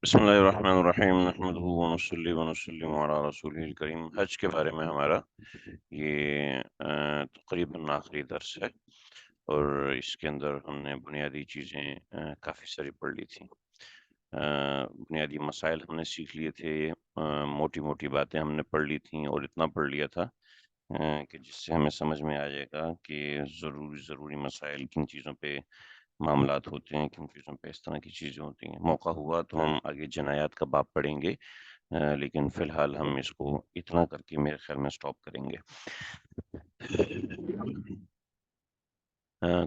بسم اللہ الرحمن الرحیم نحمدہ ونصلی ونسلم علی رسولہ الکریم۔ حج کے بارے میں ہمارا یہ تقریباً آخری درس ہے، اور اس کے اندر ہم نے بنیادی چیزیں کافی ساری پڑھ لی تھیں۔ بنیادی مسائل ہم نے سیکھ لیے تھے، موٹی موٹی باتیں ہم نے پڑھ لی تھیں، اور اتنا پڑھ لیا تھا کہ جس سے ہمیں سمجھ میں آ جائے گا کہ ضروری مسائل کن چیزوں پہ معاملات ہوتے ہیں، کن چیزوں پہ اس طرح کی چیزیں ہوتی ہیں۔ موقع ہوا تو ہم آگے جنایات کا باب پڑھیں گے، لیکن فی الحال ہم اس کو اتنا کر کے میرے خیال میں سٹاپ کریں گے۔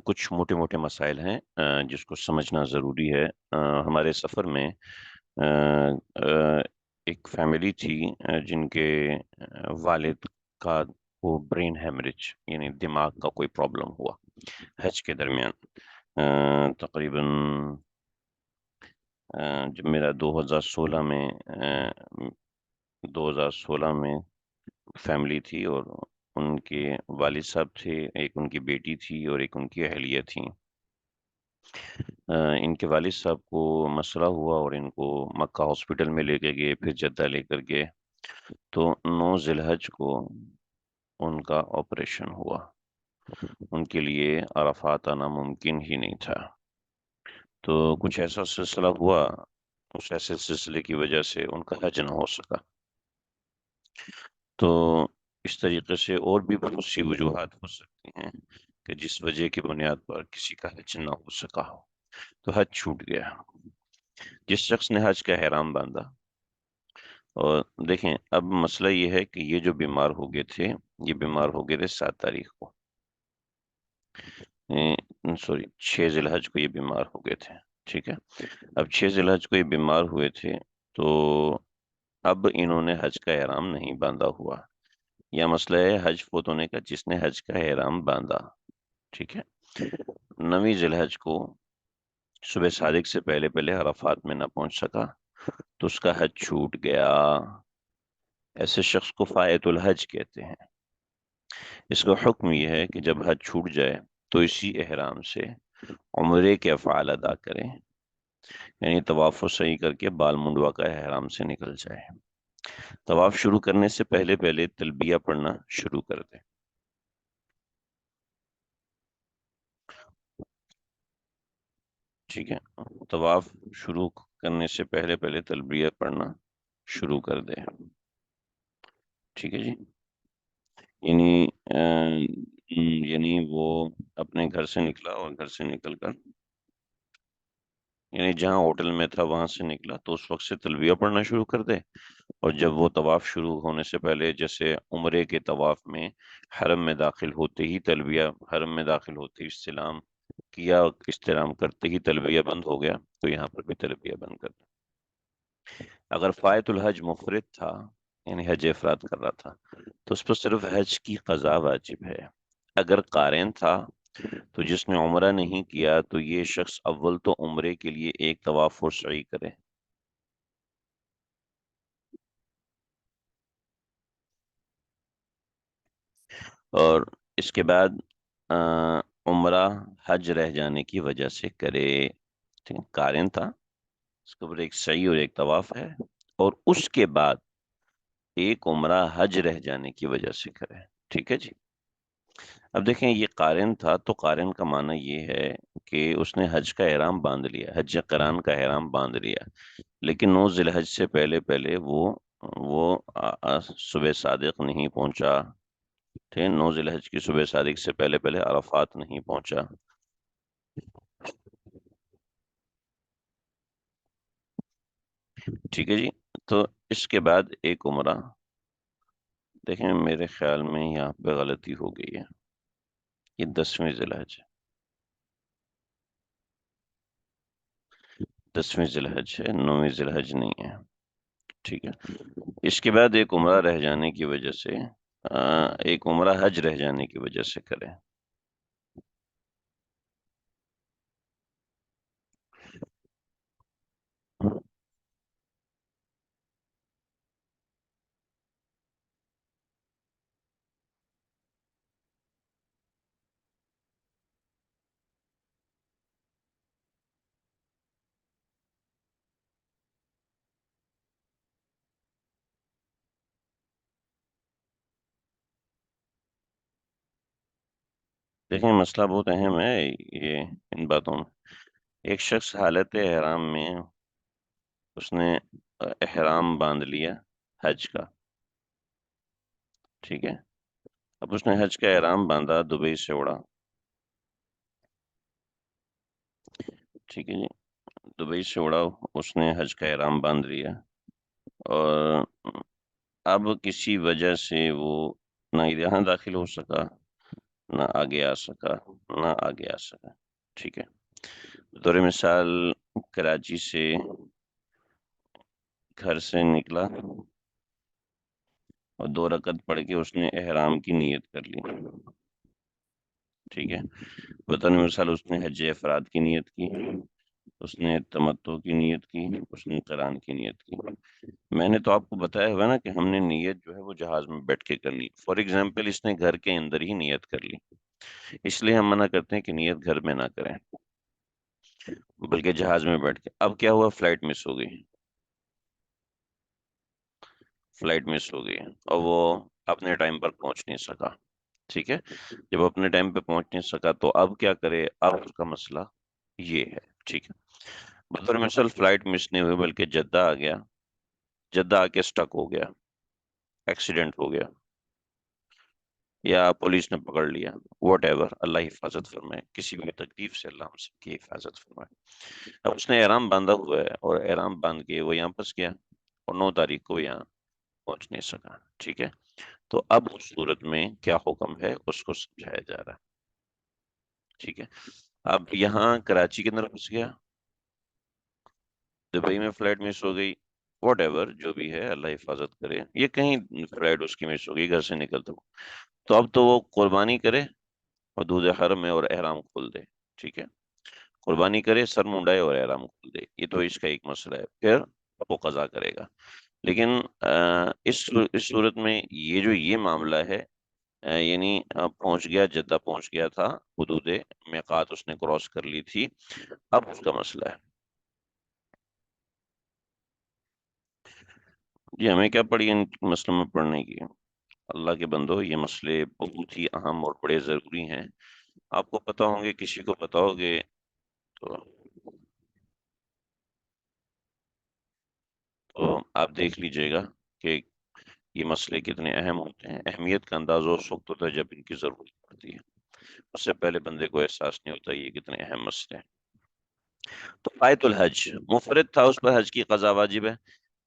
کچھ موٹے موٹے مسائل ہیں جس کو سمجھنا ضروری ہے۔ ہمارے سفر میں ایک فیملی تھی جن کے والد کا وہ برین ہیمریج، یعنی دماغ کا کوئی پرابلم ہوا حج کے درمیان۔ تقریباً جب میرا 2016 میں فیملی تھی، اور ان کے والد صاحب تھے، ایک ان کی بیٹی تھی اور ایک ان کی اہلیہ تھی۔ ان کے والد صاحب کو مسئلہ ہوا اور ان کو مکہ ہاسپٹل میں لے کے گئے، پھر جدہ لے کر گئے، تو 9 ذی الحج کو ان کا آپریشن ہوا۔ ان کے لیے عرفات آنا ممکن ہی نہیں تھا، تو کچھ ایسا سلسلہ ہوا، اس ایسے سلسلے کی وجہ سے ان کا حج نہ ہو سکا۔ تو اس طریقے سے اور بھی بہت سی وجوہات ہو سکتی ہیں کہ جس وجہ کی بنیاد پر کسی کا حج نہ ہو سکا ہو، تو حج چھوٹ گیا۔ جس شخص نے حج کا احرام باندھا، اور دیکھیں اب مسئلہ یہ ہے کہ یہ جو بیمار ہو گئے تھے، یہ بیمار ہو گئے تھے 7 تاریخ کو، سوری 6 ذی الحج کو یہ بیمار ہو گئے تھے، ٹھیک ہے۔ اب 6 ذی الحج کو یہ بیمار ہوئے تھے، تو اب انہوں نے حج کا احرام نہیں باندھا ہوا۔ یا مسئلہ ہے حج فوت ہونے کا جس نے حج کا احرام باندھا، ٹھیک ہے۔ 9 ذی الحج کو صبح صادق سے پہلے پہلے عرفات میں نہ پہنچ سکا، تو اس کا حج چھوٹ گیا۔ ایسے شخص کو فائت الحج کہتے ہیں۔ اس کا حکم یہ ہے کہ جب حج چھوٹ جائے تو اسی احرام سے عمرے کے افعال ادا کریں، یعنی طواف و سعی کر کے بال منڈوا کا احرام سے نکل جائے۔ طواف شروع کرنے سے پہلے پہلے تلبیہ پڑھنا شروع کر دیں، ٹھیک ہے۔ طواف شروع کرنے سے پہلے پہلے تلبیہ پڑھنا شروع کر دیں، ٹھیک ہے جی۔ یعنی یعنی وہ اپنے گھر سے نکلا، اور گھر سے نکل کر یعنی جہاں ہوٹل میں تھا وہاں سے نکلا تو اس وقت سے تلبیہ پڑھنا شروع کر دے، اور جب وہ طواف شروع ہونے سے پہلے، جیسے عمرے کے طواف میں حرم میں داخل ہوتے ہی تلبیہ، حرم میں داخل ہوتے ہی استلام کیا، استلام کرتے ہی تلبیہ بند ہو گیا، تو یہاں پر بھی تلبیہ بند کر دیں۔ اگر فائت الحج مفرد تھا، یعنی حج افراد کر رہا تھا، تو اس پر صرف حج کی قضا واجب ہے۔ اگر قارن تھا، تو جس نے عمرہ نہیں کیا، تو یہ شخص اول تو عمرے کے لیے ایک طواف و سعی کرے، اور اس کے بعد عمرہ حج رہ جانے کی وجہ سے کرے، ٹھیک ہے؟ قارن تھا، اس کے اوپر ایک سعی اور ایک طواف ہے، اور اس کے بعد ایک عمرہ حج رہ جانے کی وجہ سے کرے، ٹھیک ہے جی۔ اب دیکھیں یہ قارن تھا، تو قارن کا معنی یہ ہے کہ اس نے حج کا احرام باندھ لیا، حج قران کا احرام باندھ لیا، لیکن 9 ذی الحج سے پہلے پہلے وہ صبح صادق نہیں پہنچا، ٹھیک ہے؟ 9 ذی الحج کی صبح صادق سے پہلے پہلے عرفات نہیں پہنچا، ٹھیک ہے جی۔ تو اس کے بعد ایک عمرہ، دیکھیں میرے خیال میں یہاں پہ غلطی ہو گئی ہے، یہ 10ویں ذی الحج ہے، 10ویں ذی الحج ہے، 9ویں ذی الحج نہیں ہے، ٹھیک ہے۔ اس کے بعد ایک عمرہ رہ جانے کی وجہ سے ایک عمرہ حج رہ جانے کی وجہ سے کرے۔ دیکھیں مسئلہ بہت اہم ہے یہ ان باتوں میں. ایک شخص حالت احرام میں اس نے احرام باندھ لیا حج کا. ٹھیک ہے. اب اس نے حج کا احرام باندھا، دبئی سے اڑا. ٹھیک ہے جی. دبئی سے اڑا، اس نے حج کا احرام باندھ لیا، اور اب کسی وجہ سے وہ نہ یہاں داخل ہو سکا، نہ آگے آ سکا، نہ آگے آ سکا. ٹھیک ہے. بطور مثال کراچی سے گھر سے نکلا اور 2 رکعت پڑھ کے اس نے احرام کی نیت کر لی. ٹھیک ہے. بطور مثال اس نے حج افراد کی نیت کی، اس نے تمتع کی نیت کی، اس نے قران کی نیت کی. میں نے تو آپ کو بتایا ہوا نا کہ ہم نے نیت جو ہے وہ جہاز میں بیٹھ کے کرنی. فار ایگزامپل اس نے گھر کے اندر ہی نیت کر لی، اس لیے ہم منع کرتے ہیں کہ نیت گھر میں نہ کریں بلکہ جہاز میں بیٹھ کے. اب کیا ہوا؟ فلائٹ مس ہو گئی. فلائٹ مس ہو گئی اور وہ اپنے ٹائم پر پہنچ نہیں سکا. ٹھیک ہے. جب اپنے ٹائم پہ پہنچ نہیں سکا تو اب کیا کرے؟ اب اس کا مسئلہ یہ ہے. ٹھیک ہے. بطور مثال فلائٹ مس نہیں ہوئی بلکہ جدہ آ گیا، جدہ آ کے سٹک ہو گیا، ایکسیڈنٹ ہو گیا، یا پولیس نے پکڑ لیا، واٹ ایور. اللہ حفاظت فرمائے، کسی بھی تکلیف سے اللہ ہم سب کی حفاظت فرمائے. اب اس نے احرام باندھا ہوا ہے اور احرام باندھ کے وہ یہاں پھنس گیا اور 9 تاریخ کو یہاں پہنچ نہیں سکا. ٹھیک ہے. تو اب اس صورت میں کیا حکم ہے اس کو سمجھایا جا رہا ہے. ٹھیک ہے. اب یہاں کراچی کے اندر پھنس گیا، دبئی میں فلائٹ مس ہو گئی، واٹ ایور جو بھی ہے اللہ حفاظت کرے. یہ کہیں فلائٹ اس کی مس ہو گئی گھر سے نکلتے ہو، تو اب تو وہ قربانی کرے، حدود حرم میں، اور احرام کھول دے. ٹھیک ہے. قربانی کرے، سر منڈائے اور احرام کھول دے. یہ تو اس کا ایک مسئلہ ہے، پھر وہ قضا کرے گا. لیکن اس صورت میں یہ معاملہ ہے، یعنی پہنچ گیا، جدہ پہنچ گیا تھا، حدود میقات اس نے کراس کر لی تھی. اب اس کا مسئلہ ہے. جی ہمیں کیا پڑی ان مسئلوں میں پڑھنے کی؟ اللہ کے بندو، یہ مسئلے بہت ہی اہم اور بڑے ضروری ہیں. آپ کو پتہ ہوں گے، کسی کو بتاؤ گے تو آپ دیکھ لیجئے گا کہ یہ مسئلے کتنے اہم ہوتے ہیں. اہمیت کا اندازہ اس وقت ہوتا ہے جب ان کی ضرورت پڑتی ہے. اس سے پہلے بندے کو احساس نہیں ہوتا یہ کتنے اہم مسئلے ہیں. تو آیت الحج مفرد تھا، اس پر حج کی قضا واجب ہے.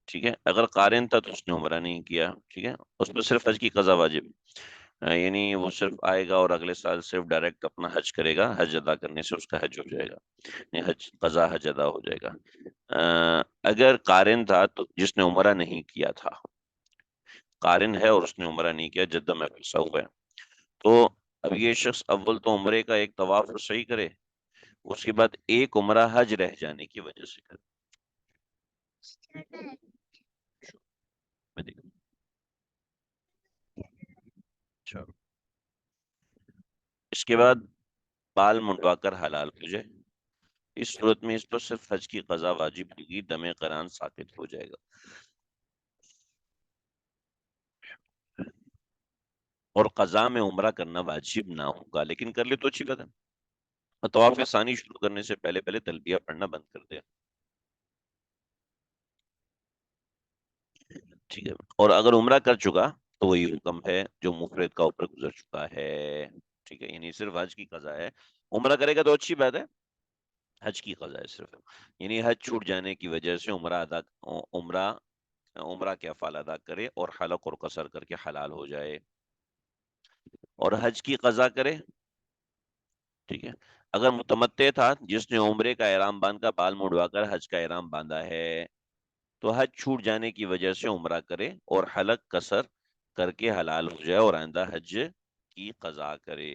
ٹھیک ہے. اگر قارن تھا تو اس نے عمرہ نہیں کیا. ٹھیک ہے. اس پر صرف حج کی قضا واجب ہے. یعنی وہ صرف آئے گا اور اگلے سال صرف ڈائریکٹ اپنا حج کرے گا، حج ادا کرنے سے اس کا حج ہو جائے گا، یعنی حج قضا حج ادا ہو جائے گا. اگر قارن تھا تو جس نے عمرہ نہیں کیا تھا، قارن ہے اور اس نے عمرہ نہیں کیا، جدہ میں پھنسا ہوا ہے، تو اب یہ شخص اول تو عمرے کا ایک طواف صحیح کرے، اس کے بعد ایک عمرہ حج رہ جانے کی وجہ سے کرے. میں دیکھوں. اچھا. اس کے بعد بال منڈوا کر حلال ہو جائے. اس صورت میں اس پر صرف حج کی قضا واجب ہوگی، دم قران ساقط ہو جائے گا. اور قضا میں عمرہ کرنا واجب نہ ہوگا، لیکن کر لے تو اچھی بات ہے. اور طواف ثانی شروع کرنے سے پہلے پہلے تلبیہ پڑھنا بند کر دے. ٹھیک ہے. اور اگر عمرہ کر چکا تو وہی حکم ہے جو مفرد کا اوپر گزر چکا ہے. ٹھیک ہے. یعنی صرف حج کی قضا ہے. عمرہ کرے گا تو اچھی بات ہے، حج کی قضا ہے صرف. یعنی حج چھوٹ جانے کی وجہ سے عمرہ عمرہ کے افعال ادا کرے اور حلق اور قصر کر کے حلال ہو جائے اور حج کی قضا کرے. ٹھیک ہے. اگر متمتع تھا، جس نے عمرے کا احرام باندھ کر بال منڈوا کر حج کا احرام باندھا ہے، تو حج چھوٹ جانے کی وجہ سے عمرہ کرے اور حلق قصر کر کے حلال ہو جائے اور آئندہ حج کی قضا کرے.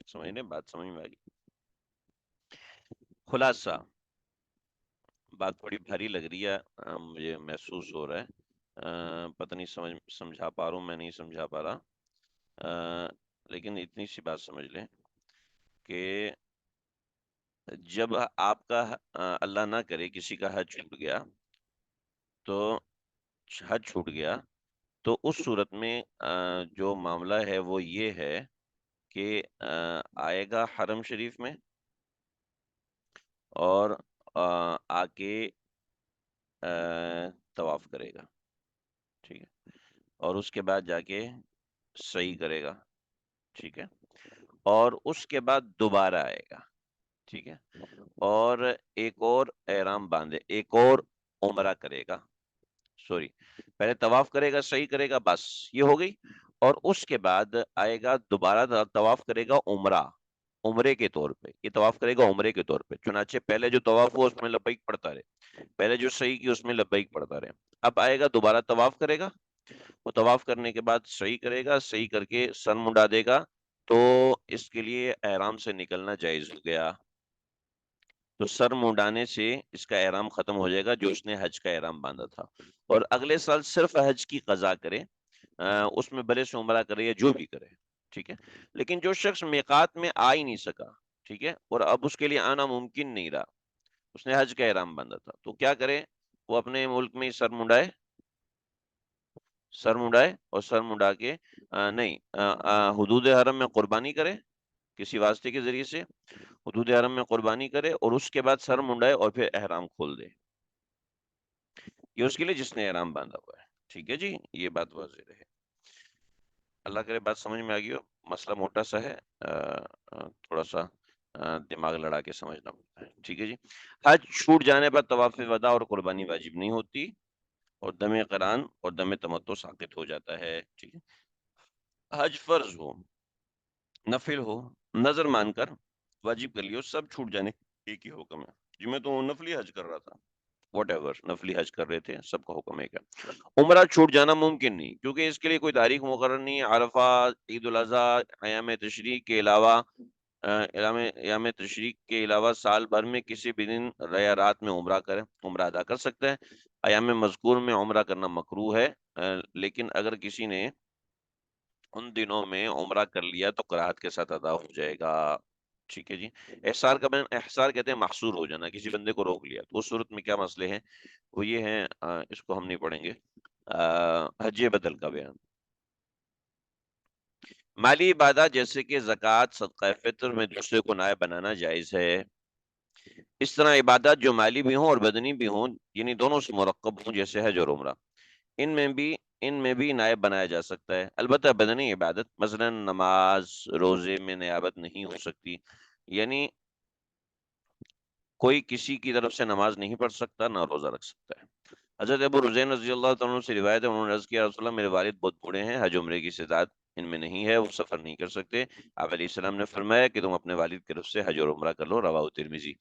سمجھنے بات سمجھ میں آ گئی؟ خلاصہ بات تھوڑی بھاری لگ رہی ہے، مجھے محسوس ہو رہا ہے. پتہ نہیں سمجھا پا رہا ہوں، میں نہیں سمجھا پا رہا. لیکن اتنی سی بات سمجھ لیں کہ جب آپ کا اللہ نہ کرے کسی کا حج چھوٹ گیا، تو حج چھوٹ گیا تو اس صورت میں جو معاملہ ہے وہ یہ ہے کہ آئے گا حرم شریف میں اور آ کے طواف کرے گا، ٹھیک ہے، اور اس کے بعد جا کے سعی کرے گا، ٹھیک ہے، اور اس کے بعد دوبارہ آئے گا، ٹھیک ہے، اور ایک اور احرام باندھے، ایک اور عمرہ کرے گا، سوری، پہلے طواف کرے گا، سعی کرے گا، بس یہ ہو گئی، اور اس کے بعد آئے گا دوبارہ طواف کرے گا عمرہ، عمرے کے طور پہ، یہ طواف کرے گا عمرے کے طور پہ، چنانچہ پہلے جو طواف ہوا اس میں لبیک پڑھتا رہے، پہلے جو سعی کی اس میں لبیک پڑھتا رہے، اب آئے گا دوبارہ طواف کرے گا، وہ طواف کرنے کے بعد سعی کرے گا، سعی کر کے سر منڈا دے گا، تو اس کے لیے احرام سے نکلنا جائز ہو گیا، تو سر منڈانے سے اس کا احرام ختم ہو جائے گا جو اس نے حج کا احرام باندھا تھا، اور اگلے سال صرف حج کی قضا کرے، اس میں بلے سے عمرہ کرے یا جو بھی کرے، ٹھیک ہے، لیکن جو شخص میقات میں آ ہی نہیں سکا، ٹھیک ہے، اور اب اس کے لیے آنا ممکن نہیں رہا، اس نے حج کا احرام باندھا تھا، تو کیا کرے، وہ اپنے ملک میں ہی سر منڈائے، سر منڈائے اور سر منڈا کے نہیں حدود حرم میں قربانی کرے کسی واسطے کے ذریعے سے، حدود حرم میں قربانی کرے اور اس کے بعد سر منڈائے اور پھر احرام کھول دے، یہ اس کے لیے جس نے احرام باندھا ہوا ہے، ٹھیک ہے جی، یہ بات واضح رہے، اللہ کرے بات سمجھ میں آ گئی ہو، مسئلہ موٹا سا ہے، تھوڑا سا دماغ لڑا کے سمجھنا پڑتا ہے، ٹھیک ہے جی، حج چھوٹ جانے پر طواف وداع اور قربانی واجب نہیں ہوتی، اور دم قران اور دم تمتع ساقط ہو جاتا ہے، ٹھیک ہے، حج فرض ہو، نفل ہو، نظر مان کر واجب کر لیو، سب چھوٹ جانے ایک ہی حکم ہے، جی میں تو نفلی حج کر رہا تھا، واٹ ایور نفلی حج کر رہے تھے، سب کا حکم ہے کیا، عمرہ چھوٹ جانا ممکن نہیں، کیونکہ اس کے لیے کوئی تاریخ مقرر نہیں ہے، عرفہ، عید الاضحیٰ، ایام تشریق کے علاوہ ایام تشریق کے علاوہ سال بھر میں کسی بھی دن یا رات میں عمرہ ادا کر سکتا ہے، ایام مذکور میں عمرہ کرنا مکروہ ہے، لیکن اگر کسی نے ان دنوں میں عمرہ کر لیا تو قرات کے ساتھ ادا ہو جائے گا، ٹھیک ہے جی، احصار کہتے ہیں محصور ہو جانا، کسی بندے کو روک لیا، تو اس صورت میں کیا مسئلے ہیں، وہ یہ ہیں، اس کو ہم نہیں پڑھیں گے، حج بدل کا بیان، مالی عبادات جیسے کہ زکوٰۃ، صدقہ فطر میں دوسرے کو نائب بنانا جائز ہے، اس طرح عبادات جو مالی بھی ہوں اور بدنی بھی ہوں، یعنی دونوں سے مرکب ہوں، جیسے حج اور عمرہ، ان میں بھی نائب بنایا جا سکتا ہے، البتہ بدنی عبادت مثلا نماز، روزے میں نیابت نہیں ہو سکتی، یعنی کوئی کسی کی طرف سے نماز نہیں پڑھ سکتا، نہ روزہ رکھ سکتا ہے، حضرت ابو رزین رضی اللہ تعالیٰ عنہ سے روایت ہے، انہوں نے عرض کیا، رسول اللہ میرے والد بہت بوڑھے ہیں، حج عمرے کی استطاعت ان میں نہیں ہے، وہ سفر نہیں کر سکتے، آپ علیہ السلام نے فرمایا کہ تم اپنے والد کی طرف سے حج اور عمرہ کر لو، رواہ ترمذی،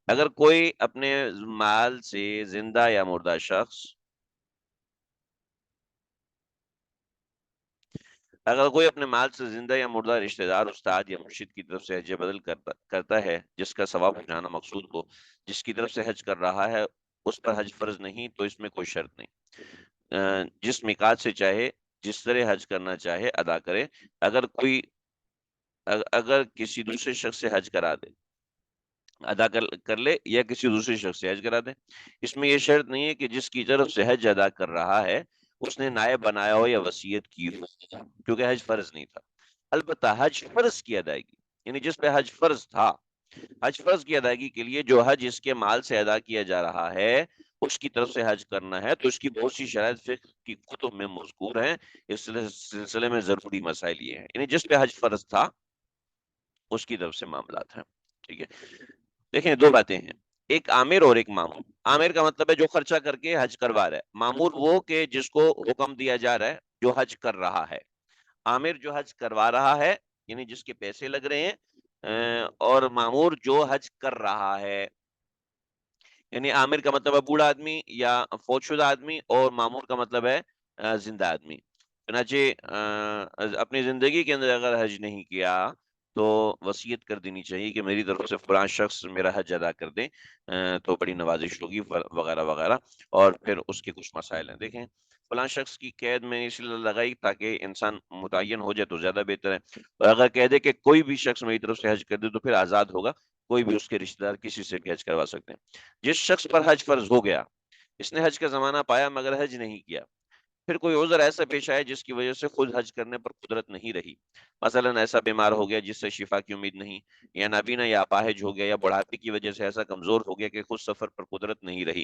اگر کوئی اپنے مال سے زندہ یا مردہ شخص اگر کوئی اپنے مال سے زندہ یا مردہ رشتہ دار، استاد یا مرشد کی طرف سے حج بدل کرتا ہے جس کا ثواب پہنچانا مقصود ہو، جس کی طرف سے حج کر رہا ہے اس پر حج فرض نہیں، تو اس میں کوئی شرط نہیں، جس میقات سے چاہے جس طرح حج کرنا چاہے ادا کرے، اگر کسی دوسرے شخص سے حج کرا دے، ادا کر لے، یا کسی دوسرے شخص سے حج کرا دے، اس میں یہ شرط نہیں ہے کہ جس کی طرف سے حج ادا کر رہا ہے اس نے نائب بنایا ہو یا وصیت کی ہو، کیونکہ حج فرض نہیں تھا، البتہ حج فرض کی ادائیگی، یعنی جس پہ حج فرض تھا، حج فرض کی ادائیگی کے لیے جو حج اس کے مال سے ادا کیا جا رہا ہے اس کی طرف سے حج کرنا ہے، تو اس کی بہت سی شرائط فقہ کی کتب میں مذکور ہیں، اس سلسلے میں ضروری مسائل یہ ہیں، یعنی جس پہ حج فرض تھا اس کی طرف سے معاملات ہیں، ٹھیک ہے، دیکھیں دو باتیں ہیں، ایک عامر اور ایک مامور، عامر کا مطلب ہے جو خرچہ کر کے حج کروا رہا ہے، مامور وہ کہ جس کو حکم دیا جا رہا ہے جو حج کر رہا ہے، عامر جو حج کروا رہا ہے یعنی جس کے پیسے لگ رہے ہیں، اور مامور جو حج کر رہا ہے، یعنی عامر کا مطلب ہے بوڑھا آدمی یا فوت شدہ آدمی، اور مامور کا مطلب ہے زندہ آدمی، چنانچہ اپنی زندگی کے اندر اگر حج نہیں کیا تو وصیت کر دینی چاہیے کہ میری طرف سے فلاں شخص میرا حج ادا کر دیں، تو بڑی نوازش ہوگی وغیرہ وغیرہ، اور پھر اس کے کچھ مسائل ہیں، دیکھیں فلاں شخص کی قید میں اس لیے لگائی تاکہ انسان متعین ہو جائے تو زیادہ بہتر ہے، اور اگر کہہ دے کہ کوئی بھی شخص میری طرف سے حج کر دے تو پھر آزاد ہوگا، کوئی بھی اس کے رشتہ دار کسی سے بھی حج کروا سکتے ہیں، جس شخص پر حج فرض ہو گیا، اس نے حج کا زمانہ پایا مگر حج نہیں کیا، پھر کوئی عذر ایسا پیش آیا جس کی وجہ سے خود حج کرنے پر قدرت نہیں رہی، مثلا ایسا بیمار ہو گیا جس سے شفا کی امید نہیں، یا نابینا یا اپاہج ہو گیا، یا بڑھاپے کی وجہ سے ایسا کمزور ہو گیا کہ خود سفر پر قدرت نہیں رہی،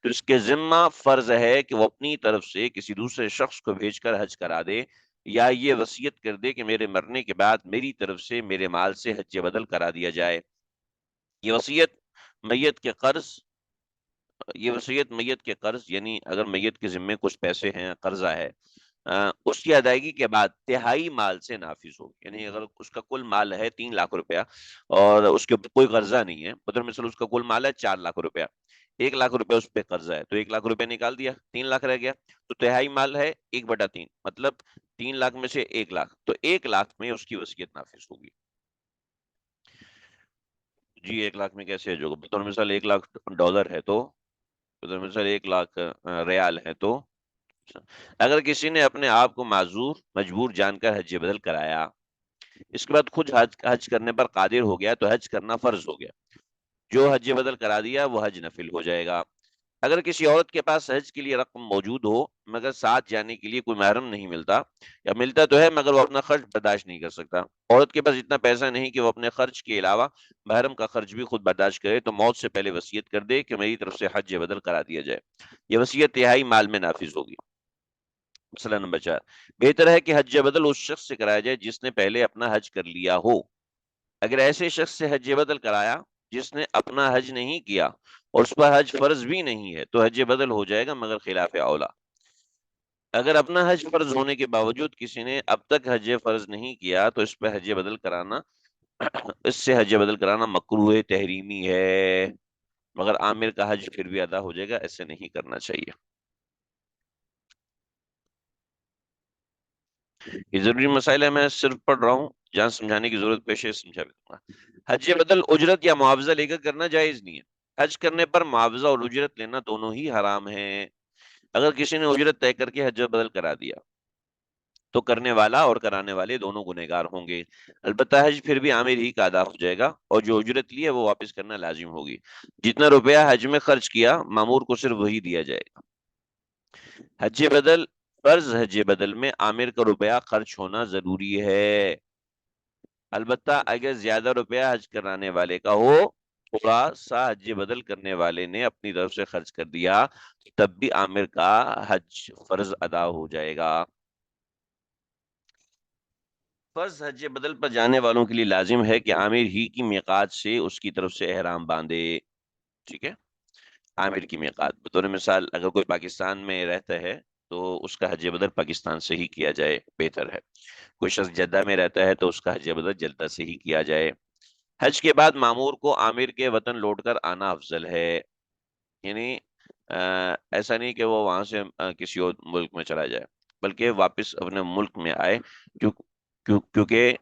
تو اس کے ذمہ فرض ہے کہ وہ اپنی طرف سے کسی دوسرے شخص کو بھیج کر حج کرا دے، یا یہ وصیت کر دے کہ میرے مرنے کے بعد میری طرف سے میرے مال سے حج بدل کرا دیا جائے۔ یہ وصیت میت کے قرض یہ وصیت میت کے قرض، یعنی اگر میت کے ذمے کچھ پیسے ہیں، قرضہ ہے، اس کی ادائیگی کے بعد تہائی مال سے نافذ ہو، یعنی اگر اس کا کل مال ہے 3 لاکھ روپیہ اور اس کے اوپر کوئی قرضہ نہیں ہے، بدر مثلا اس کا کل مال ہے 4 لاکھ روپیہ، 1 لاکھ روپیہ اس پہ قرضہ ہے، تو 1 لاکھ روپیہ نکال دیا، 3 لاکھ رہ گیا، تو تہائی مال ہے 1/3، مطلب 3 لاکھ میں سے 1 لاکھ، تو 1 لاکھ میں اس کی وصیت نافذ ہوگی۔ جی 1 لاکھ میں کیسے جو بطور مثال 1 لاکھ ڈالر ہے، تو بطور مثال 1 لاکھ ریال ہے، تو اگر کسی نے اپنے آپ کو معذور مجبور جان کر حج بدل کرایا، اس کے بعد خود حج کرنے پر قادر ہو گیا، تو حج کرنا فرض ہو گیا، جو حج بدل کرا دیا وہ حج نفل ہو جائے گا۔ اگر کسی عورت کے پاس حج کے لیے رقم موجود ہو مگر ساتھ جانے کے لیے کوئی محرم نہیں ملتا، یا ملتا تو ہے مگر وہ اپنا خرچ برداشت نہیں کر سکتا، عورت کے پاس اتنا پیسہ نہیں کہ وہ اپنے خرچ کے علاوہ محرم کا خرچ بھی خود برداشت کرے، تو موت سے پہلے وصیت کر دے کہ میری طرف سے حج بدل کرا دیا جائے، یہ وصیت تہائی مال میں نافذ ہوگی۔ مسئلہ نمبر 4، بہتر ہے کہ حج بدل اس شخص سے کرایا جائے جس نے پہلے اپنا حج کر لیا ہو۔ اگر ایسے شخص سے حج بدل کرایا جس نے اپنا حج نہیں کیا اور اس پر حج فرض بھی نہیں ہے، تو حج بدل ہو جائے گا مگر خلاف اولا۔ اگر اپنا حج فرض ہونے کے باوجود کسی نے اب تک حج فرض نہیں کیا، تو اس پہ حج بدل کرانا اس سے حج بدل کرانا مکروہ تحریمی ہے، مگر عامر کا حج پھر بھی ادا ہو جائے گا، ایسے نہیں کرنا چاہیے۔ یہ ضروری مسائل ہے، میں صرف پڑھ رہا ہوں، جہاں سمجھانے کی ضرورت پیش ہے سمجھا بھی دوں گا۔ حج بدل اجرت یا معاوضہ لے کر کرنا جائز نہیں ہے، حج کرنے پر معاوضہ اور اجرت لینا دونوں ہی حرام ہیں۔ اگر کسی نے اجرت طے کر کے حج بدل کرا دیا تو کرنے والا اور کرانے والے دونوں گنہگار ہوں گے، البتہ حج پھر بھی عامر ہی کا ادا ہو جائے گا، اور جو اجرت لی ہے وہ واپس کرنا لازم ہوگی۔ جتنا روپیہ حج میں خرچ کیا مامور کو صرف وہی دیا جائے گا۔ حج بدل فرض حج بدل میں عامر کا روپیہ خرچ ہونا ضروری ہے، البتہ اگر زیادہ روپیہ حج کرانے والے کا ہو، تھوڑا سا حج بدل کرنے والے نے اپنی طرف سے خرچ کر دیا، تب بھی عامر کا حج فرض ادا ہو جائے گا۔ فرض حج بدل پر جانے والوں کے لیے لازم ہے کہ عامر ہی کی میقات سے اس کی طرف سے احرام باندھے، ٹھیک ہے، عامر کی میقات، بطور مثال اگر کوئی پاکستان میں رہتا ہے تو اس کا حج بدل پاکستان سے ہی کیا جائے، بہتر ہے۔ کوئی شخص جدہ میں رہتا ہے تو اس کا حج بدل جدہ سے ہی کیا جائے۔ حج کے بعد مامور کو عامر کے وطن لوٹ کر آنا افضل ہے، یعنی ایسا نہیں کہ وہ وہاں سے کسی اور ملک میں چلا جائے، بلکہ واپس اپنے ملک میں آئے، کیونکہ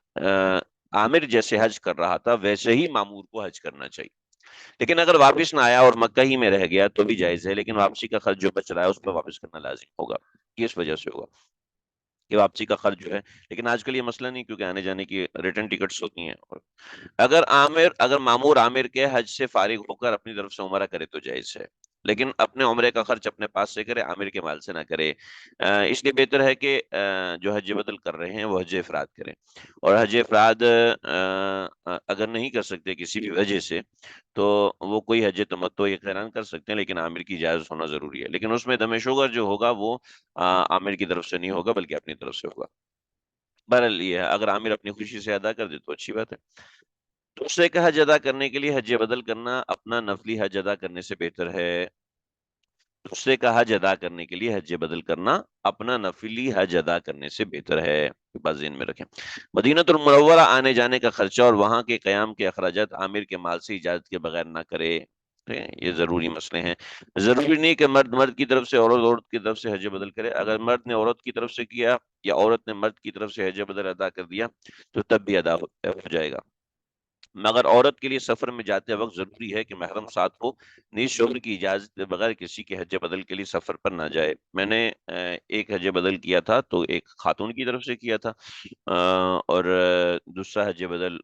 عامر جیسے حج کر رہا تھا ویسے ہی مامور کو حج کرنا چاہیے۔ لیکن اگر واپس نہ آیا اور مکہ ہی میں رہ گیا تو بھی جائز ہے، لیکن واپسی کا خرچ جو بچ رہا ہے اس پہ واپس کرنا لازم ہوگا، یہ اس وجہ سے ہوگا کہ واپسی کا خرچ جو ہے، لیکن آج کل یہ مسئلہ نہیں، کیونکہ آنے جانے کی ریٹرن ٹکٹس ہوتی ہیں۔ اگر مامور عامر کے حج سے فارغ ہو کر اپنی طرف سے عمرہ کرے تو جائز ہے، لیکن اپنے عمرے کا خرچ اپنے پاس سے کرے، عامر کے مال سے نہ کرے۔ اس لیے بہتر ہے کہ جو حج بدل کر رہے ہیں وہ حج افراد کریں، اور حج افراد اگر نہیں کر سکتے کسی بھی وجہ سے تو وہ کوئی حج تمتع یا قران کر سکتے ہیں، لیکن عامر کی اجازت ہونا ضروری ہے، لیکن اس میں دم شوگر جو ہوگا وہ عامر کی طرف سے نہیں ہوگا بلکہ اپنی طرف سے ہوگا۔ بہرحال یہ ہے، اگر عامر اپنی خوشی سے ادا کر دے تو اچھی بات ہے۔ دوسرے کا حج ادا کرنے کے لیے حج بدل کرنا اپنا نفلی حج ادا کرنے سے بہتر ہے۔ دوسرے کا حج ادا کرنے کے لیے حج بدل کرنا اپنا نفلی حج ادا کرنے سے بہتر ہے، بات ذہن میں رکھیں۔ مدینہ المنورہ آنے جانے کا خرچہ اور وہاں کے قیام کے اخراجات عامر کے مال سے اجازت کے بغیر نہ کرے، ٹھیک ہے؟ یہ ضروری مسئلے ہیں۔ ضروری نہیں کہ مرد مرد کی طرف سے عورت کی طرف سے حج بدل کرے، اگر مرد نے عورت کی طرف سے کیا یا عورت نے مرد کی طرف سے حج بدل ادا کر دیا تو تب بھی ادا ہو جائے گا، مگر عورت کے لیے سفر میں جاتے وقت ضروری ہے کہ محرم ساتھ ہو، نیز شوہر کی اجازت کے بغیر کسی کے حج بدل کے لیے سفر پر نہ جائے۔ میں نے ایک حج بدل کیا تھا تو ایک خاتون کی طرف سے کیا تھا، اور دوسرا حج بدل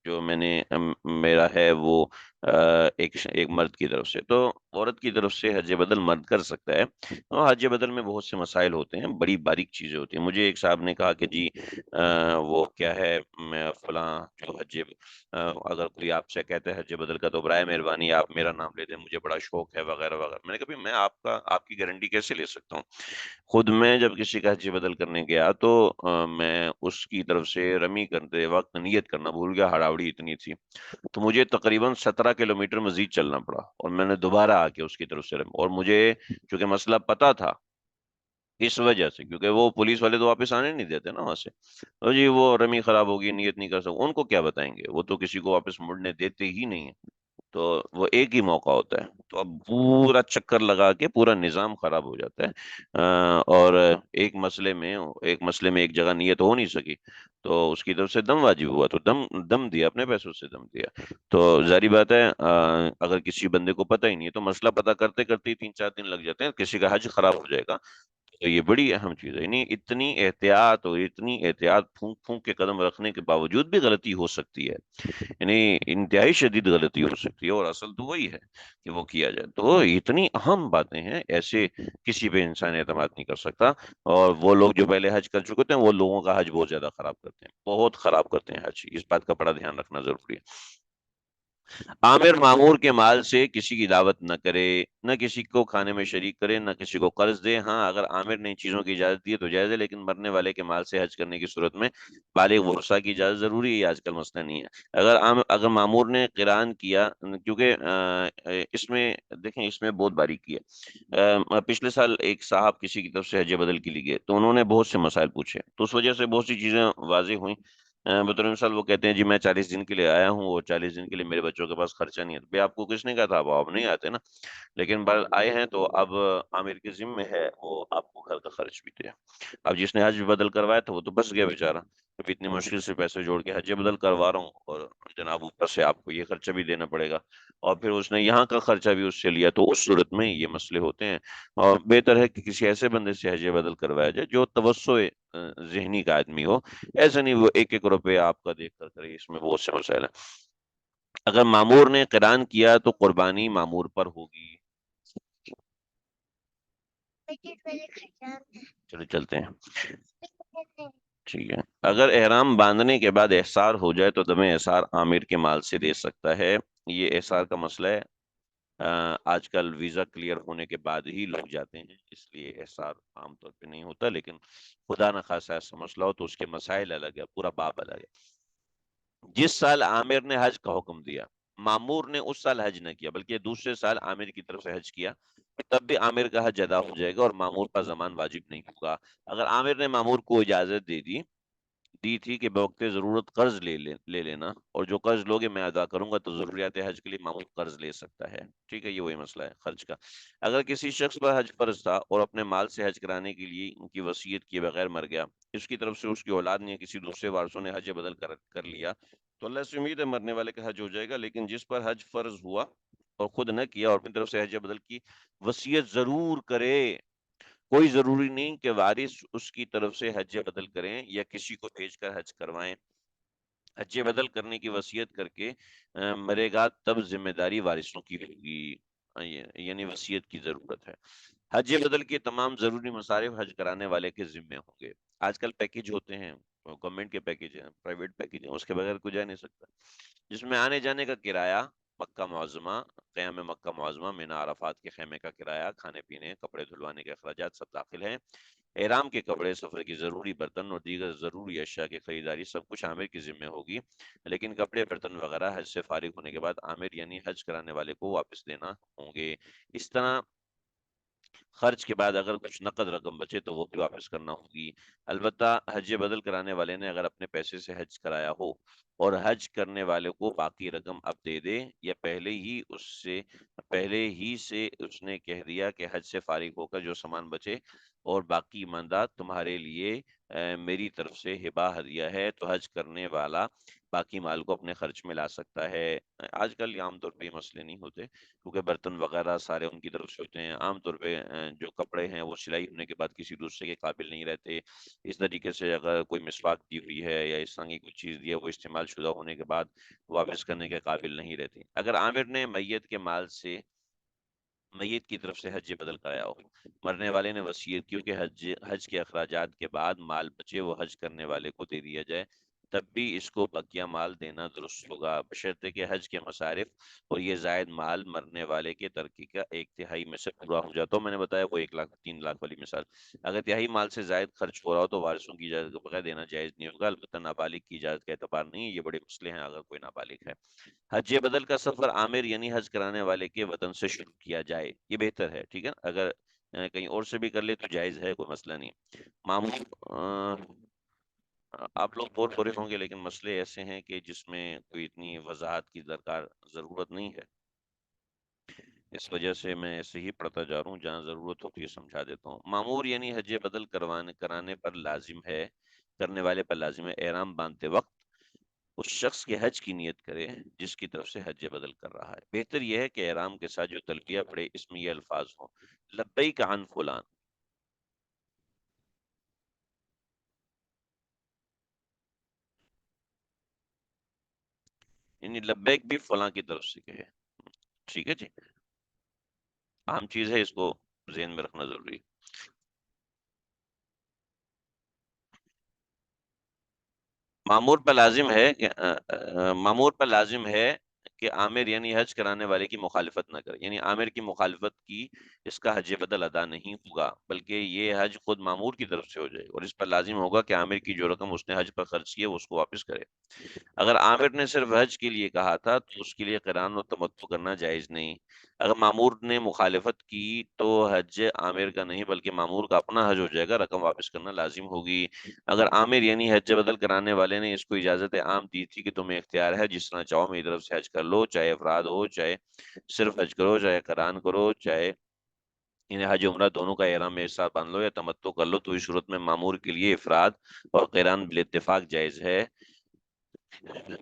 جو میں نے میرا ہے وہ ایک مرد کی طرف سے، تو عورت کی طرف سے حج بدل مرد کر سکتا ہے، اور حج بدل میں بہت سے مسائل ہوتے ہیں، بڑی باریک چیزیں ہوتی ہیں۔ مجھے ایک صاحب نے کہا کہ جی وہ کیا ہے، میں فلاں جو اگر کوئی آپ سے کہتا ہے حج بدل کا تو برائے مہربانی آپ میرا نام لے دیں، مجھے بڑا شوق ہے وغیرہ وغیرہ۔ میں نے کہا بھی میں آپ کی گارنٹی کیسے لے سکتا ہوں؟ خود میں جب کسی کا حج بدل کرنے گیا تو میں اس کی طرف سے رمی کرتے وقت نیت کرنا بھول گیا، ہڑاوڑی اتنی تھی، تو مجھے تقریباً 17 کلومیٹر مزید چلنا پڑا، اور میں نے دوبارہ آ کے اس کی طرف سے اور مجھے چونکہ مسئلہ پتا تھا، اس وجہ سے، کیونکہ وہ پولیس والے تو واپس آنے نہیں دیتے نا وہاں سے، تو جی وہ رمی خراب ہوگی، نیت نہیں کر سکتا، ان کو کیا بتائیں گے، وہ تو کسی کو واپس مڑنے دیتے ہی نہیں ہے، تو وہ ایک ہی موقع ہوتا ہے، تو اب پورا چکر لگا کے پورا نظام خراب ہو جاتا ہے، اور ایک مسئلے میں ایک جگہ نیت ہو نہیں سکی، تو اس کی طرف سے دم واجب ہوا، تو دم دم دیا، اپنے پیسوں سے دم دیا، تو ظاہری بات ہے اگر کسی بندے کو پتہ ہی نہیں ہے تو مسئلہ پتہ کرتے کرتے ہی 3 4 دن لگ جاتے ہیں، کسی کا حج خراب ہو جائے گا، تو یہ بڑی اہم چیز ہے، یعنی اتنی احتیاط اور اتنی احتیاط پھونک پھونک کے قدم رکھنے کے باوجود بھی غلطی ہو سکتی ہے، یعنی انتہائی شدید غلطی ہو سکتی ہے، اور اصل تو وہی ہے کہ وہ کیا جائے، تو اتنی اہم باتیں ہیں، ایسے کسی پہ انسان اعتماد نہیں کر سکتا، اور وہ لوگ جو پہلے حج کر چکے ہیں وہ لوگوں کا حج بہت زیادہ خراب کرتے ہیں، بہت خراب کرتے ہیں حج، اس بات کا بڑا دھیان رکھنا ضروری ہے۔ عامر معمور کے مال سے کسی کی دعوت نہ کرے، نہ کسی کو کھانے میں شریک کرے، نہ کسی کو قرض دے، ہاں اگر عامر نے ان چیزوں کی اجازت دی ہے تو جائز ہے، لیکن مرنے والے کے مال سے حج کرنے کی صورت میں بالغ ورثہ کی اجازت ضروری ہے، یہ آج کل مسئلہ نہیں ہے۔ اگر معمور نے قران کیا، کیونکہ اس میں دیکھیں، اس میں بہت باریکی ہے، پچھلے سال ایک صاحب کسی کی طرف سے حج بدل کے لیے گئے، تو انہوں نے بہت سے مسائل پوچھے، تو اس وجہ سے بہت سی چیزیں واضح ہوئیں، بطور مثال وہ کہتے ہیں جی میں 40 دن کے لیے آیا ہوں، اور 40 دن کے لیے میرے بچوں کے پاس خرچہ نہیں ہے، تو بھئی آپ کو کس نے کہا تھا، آپ نہیں آتے نا، لیکن بہرحال آئے ہیں تو اب عامر کے ذمہ ہے وہ آپ کو گھر کا خرچ بھی دے۔ اب جس نے حج بدل کروایا تھا وہ تو بس گیا بیچارہ، ابھی اتنی مشکل سے پیسے جوڑ کے حج بدل کروا رہا ہوں، اور جناب اوپر سے آپ کو یہ خرچہ بھی دینا پڑے گا، اور پھر اس نے یہاں کا خرچہ بھی اس سے لیا، تو اس صورت میں یہ مسئلے ہوتے ہیں، اور بہتر ہے کہ کسی ایسے بندے سے حج بدل کروایا جائے جو توسع ذہنی کا آدمی ہو، ایسا نہیں وہ ایک ایک روپے آپ کا دیکھ کر کرے، اس میں بہت سے مسائل ہیں۔ اگر مامور نے قران کیا تو قربانی مامور پر ہوگی۔ چلو چلتے ہیں، ٹھیک ہے۔ اگر احرام باندھنے کے بعد احصار ہو جائے تو دم احصار عامر کے مال سے دے سکتا ہے، یہ احصار کا مسئلہ ہے، آج کل ویزا کلیئر ہونے کے بعد ہی لوگ جاتے ہیں، اس لیے احصار عام طور پہ نہیں ہوتا، لیکن خدا نہ خاصا ایسا مسئلہ ہو تو اس کے مسائل الگ ہے، پورا باب الگ ہے۔ جس سال عامر نے حج کا حکم دیا، مامور نے اس سال حج نہ کیا بلکہ دوسرے سال عامر کی طرف سے حج کیا، تب بھی عامر کا حج ادا ہو جائے گا اور مامور کا زمان واجب نہیں ہوگا۔ اگر عامر نے مامور کو اجازت دی تھی کہ بوقت ضرورت قرض لے لینا، اور جو قرض لوگے میں ادا کروں گا، تو ضروریات حج کے لیے مامور قرض لے سکتا ہے، ٹھیک ہے، یہ وہی مسئلہ ہے خرچ کا۔ اگر کسی شخص پر حج فرض تھا اور اپنے مال سے حج کرانے کے لیے ان کی وصیت کیے بغیر مر گیا، اس کی طرف سے اس کی اولاد نے کسی دوسرے وارثوں نے حج بدل کر لیا، تو اللہ سے امید ہے مرنے والے کا حج ہو جائے گا، لیکن جس پر حج فرض ہوا اور خود نہ کیا اور اپنی طرف سے حج بدل کی، وصیت ضرور کرے، کوئی ضروری نہیں کہ وارث اس کی طرف سے حج بدل کریں یا کسی کو بھیج کر حج کروائیں، حج بدل کرنے کی وصیت کر کے مرے گا تب ذمہ داری وارثوں کی ہوگی، یعنی وصیت کی ضرورت ہے۔ حج بدل کے تمام ضروری مصارف حج کرانے والے کے ذمے ہوں گے۔ آج کل پیکج ہوتے ہیں، گورنمنٹ کے پیکج ہیں، پرائیویٹ پیکج ہیں، اس کے بغیر کوئی جا نہیں سکتا، جس میں آنے جانے کا کرایہ، مکہ معظمہ، قیام مکہ معظمہ، مینا عرفات کے خیمے کا کرایہ، کھانے پینے، کپڑے دھلوانے کے اخراجات سب داخل ہیں۔ احرام کے کپڑے، سفر کی ضروری برتن اور دیگر ضروری اشیاء کی خریداری سب کچھ عامر کی ذمہ ہوگی، لیکن کپڑے برتن وغیرہ حج سے فارغ ہونے کے بعد عامر یعنی حج کرانے والے کو واپس دینا ہوں گے۔ اس طرح خرچ کے بعد اگر کچھ نقد رقم بچے تو وہ بھی واپس کرنا ہوگی، البتہ حج بدل کرانے والے نے اگر اپنے پیسے سے حج کرایا ہو اور حج کرنے والے کو باقی رقم اب دے دے، یا پہلے ہی سے اس نے کہہ دیا کہ حج سے فارغ ہو کر جو سامان بچے اور باقی ایماندار تمہارے لیے میری طرف سے ہبہ ہدیہ ہے، تو حج کرنے والا باقی مال کو اپنے خرچ میں لا سکتا ہے۔ آج کل یہ عام طور پہ یہ مسئلے نہیں ہوتے، کیونکہ برتن وغیرہ سارے ان کی طرف سے ہوتے ہیں۔ عام طور پہ جو کپڑے ہیں وہ سلائی ہونے کے بعد کسی دوسرے کے قابل نہیں رہتے۔ اس طریقے سے اگر کوئی مسواک دی ہوئی ہے یا اس طرح کی کوئی چیز دی ہے، وہ استعمال شدہ ہونے کے بعد واپس کرنے کے قابل نہیں رہتی۔ اگر عامر نے میت کے مال سے میت کی طرف سے حج بدل کرایا ہو، مرنے والے نے وصیت کی کہ حج کے اخراجات کے بعد مال بچے وہ حج کرنے والے کو دے دیا جائے، تب بھی اس کو بقیہ مال دینا درست ہوگا، بشرطے کہ حج کے مصارف اور یہ زائد مال مرنے والے کے ترکے کا ایک تہائی میں سے پورا ہو جاتا ہو۔ میں نے بتایا وہ 1 لاکھ 3 لاکھ والی مثال، اگر تہائی مال سے زائد خرچ ہو رہا ہو تو وارثوں کی اجازت کے بغیر دینا جائز نہیں ہوگا، البتہ نابالغ کی اجازت کا اعتبار نہیں، یہ بڑے مسئلے ہیں اگر کوئی نابالغ ہے۔ حج بدل کا سفر عامر یعنی حج کرانے والے کے وطن سے شروع کیا جائے، یہ بہتر ہے، ٹھیک ہے۔ اگر کہیں اور سے بھی کر لے تو جائز ہے، کوئی مسئلہ نہیں۔ معمول آپ لوگ بور ہو رہے ہوں گے، لیکن مسئلے ایسے ہیں کہ جس میں کوئی اتنی وضاحت کی ضرورت نہیں ہے، اس وجہ سے میں ایسے ہی پڑھتا جا رہا ہوں، جہاں ضرورت ہو تو یہ سمجھا دیتا ہوں۔ معمور یعنی حج بدل کرانے پر لازم ہے، کرنے والے پر لازم ہے احرام باندھتے وقت اس شخص کے حج کی نیت کرے جس کی طرف سے حج بدل کر رہا ہے۔ بہتر یہ ہے کہ احرام کے ساتھ جو تلبیہ پڑے اس میں یہ الفاظ ہوں: لبیک عن فلان، یعنی لبیک بھی فلاں کی طرف سے کہے، ٹھیک ہے جی، اہم چیز ہے، اس کو ذہن میں رکھنا ضروری ہے۔ معمور پر لازم ہے کہ معمور پر لازم ہے کہ عامر یعنی حج کرانے والے کی مخالفت نہ کرے، یعنی عامر کی مخالفت کی اس کا حج بدل ادا نہیں ہوگا، بلکہ یہ حج خود معمور کی طرف سے ہو جائے، اور اس پر لازم ہوگا کہ عامر کی جو رقم اس نے حج پر خرچ کی ہے وہ اس کو واپس کرے۔ اگر عامر نے صرف حج کے لیے کہا تھا تو اس کے لیے قران و تمتع کرنا جائز نہیں۔ اگر معمور نے مخالفت کی تو حج عامر کا نہیں بلکہ معمور کا اپنا حج ہو جائے گا، رقم واپس کرنا لازم ہوگی۔ اگر عامر یعنی حج بدل کرانے والے نے اس کو اجازت عام دی تھی کہ تمہیں اختیار ہے، جس طرح چاہو میری طرف سے حج کر لو، چاہے افراد ہو، چاہے صرف حج کرو، چاہے قران کرو، چاہے انہیں حج عمرہ دونوں کا احرام ایک ساتھ باندھ لو یا تمتع کر لو، تو اس صورت میں معمور کے لیے افراد اور قران بالاتفاق جائز ہے۔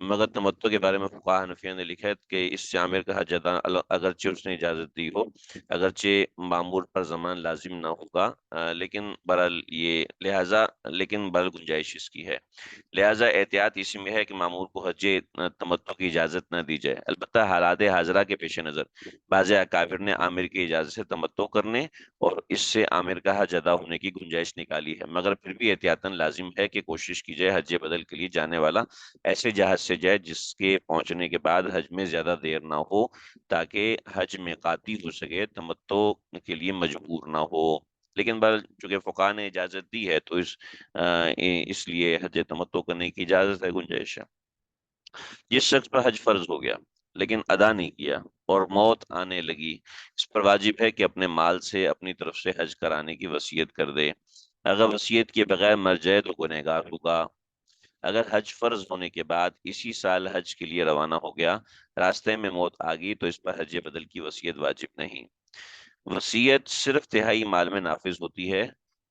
مگر تمتع کے بارے میں فقہا حنفیہ نے لکھا ہے کہ اس سے عامر کا حج ادا اگرچہ اس نے اجازت دی ہو، اگرچہ معمور پر زمان لازم نہ ہوگا، لیکن بہرحال گنجائش اس کی ہے، لہٰذا احتیاط اسی میں ہے کہ معمور کو حج تمتع کی اجازت نہ دی جائے۔ البتہ حالات حاضرہ کے پیش نظر بعض اکابر نے عامر کی اجازت سے تمتع کرنے اور اس سے عامر کا حج ادا ہونے کی گنجائش نکالی ہے، مگر پھر بھی احتیاطاً لازم ہے کہ کوشش کی جائے حج بدل کے لیے جانے والا ایسے جہاز سے جائے جس کے پہنچنے کے بعد حج میں زیادہ دیر نہ ہو، تاکہ حج میقاتی ہو سکے، تمتع کے لیے مجبور نہ ہو۔ لیکن چونکہ فقہا نے اجازت دی ہے تو اس لیے حج تمتع کرنے کی اجازت ہے، گنجائش ہے۔ جس شخص پر حج فرض ہو گیا لیکن ادا نہیں کیا اور موت آنے لگی، اس پر واجب ہے کہ اپنے مال سے اپنی طرف سے حج کرانے کی وصیت کر دے، اگر وصیت کے بغیر مر جائے تو گنہگار ہوگا۔ اگر حج فرض ہونے کے بعد اسی سال حج کے لیے روانہ ہو گیا، راستے میں موت آ گئی، تو اس پر حج بدل کی وصیت واجب نہیں۔ وصیت صرف تہائی مال میں نافذ ہوتی ہے،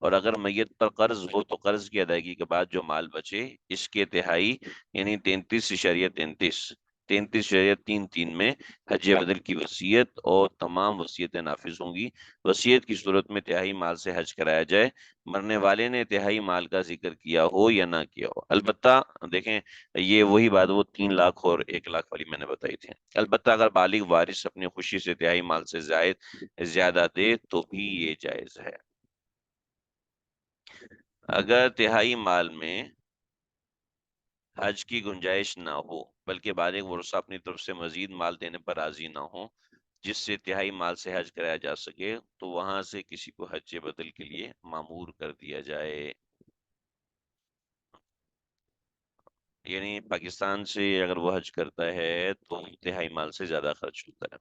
اور اگر میت پر قرض ہو تو قرض کی ادائیگی کے بعد جو مال بچے اس کے تہائی یعنی 33.33 میں حج بدل کی وصیت اور تمام وصیتیں نافذ ہوں گی۔ وصیت کی صورت میں تہائی مال سے حج کرایا جائے، مرنے والے نے تہائی مال کا ذکر کیا ہو یا نہ کیا ہو، البتہ دیکھیں یہ وہی بات وہ 3 لاکھ اور 1 لاکھ والی میں نے بتائی تھی، البتہ اگر بالغ وارث اپنی خوشی سے تہائی مال سے زیادہ دے تو بھی یہ جائز ہے۔ اگر تہائی مال میں حج کی گنجائش نہ ہو بلکہ بالغ ورثہ اپنی طرف سے مزید مال دینے پر راضی نہ ہو جس سے تہائی مال سے حج کرایا جا سکے، تو وہاں سے کسی کو حج بدل کے لیے مامور کر دیا جائے، یعنی پاکستان سے اگر وہ حج کرتا ہے تو تہائی مال سے زیادہ خرچ ہوتا ہے،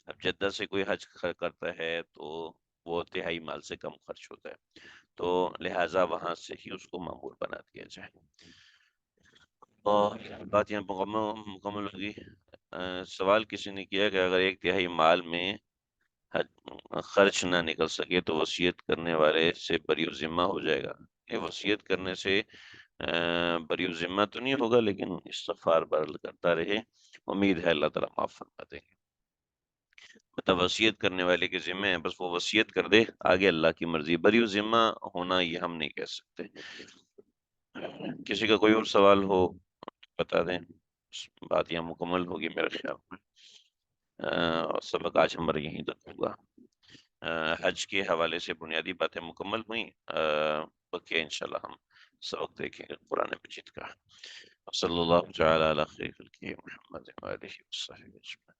اب جدہ سے کوئی حج کرتا ہے تو وہ تہائی مال سے کم خرچ ہوتا ہے، تو لہٰذا وہاں سے ہی اس کو مامور بنا دیا جائے۔ اور بات یہاں مکمل ہوگی۔ سوال کسی نے کیا کہ اگر ایک تہائی مال میں خرچ نہ نکل سکے تو وصیت کرنے والے سے بری ذمہ ہو جائے گا. یہ وصیت کرنے سے بری ذمہ تو نہیں ہوگا، لیکن استغفار بر کرتا رہے، امید ہے اللہ تعالیٰ معاف فرما دیں گے. مطلب وصیت کرنے والے کے ذمہ ہے، بس وہ وصیت کر دے، آگے اللہ کی مرضی. بری ذمہ ہونا یہ ہم نہیں کہہ سکتے. کسی کا کوئی اور سوال ہو بتا دیں. بات یہاں مکمل ہوگی میرے خیال میں. سبق آج ہمارا یہیں تک ہوگا. حج کے حوالے سے بنیادی باتیں مکمل ہوئیں. بقیہ انشاءاللہ ہم سبق دیکھیں گے قرآن مجید کا. صلی اللہ تعالی علی خیر خلقہ محمد وآلہ وصحبہ اجمعین.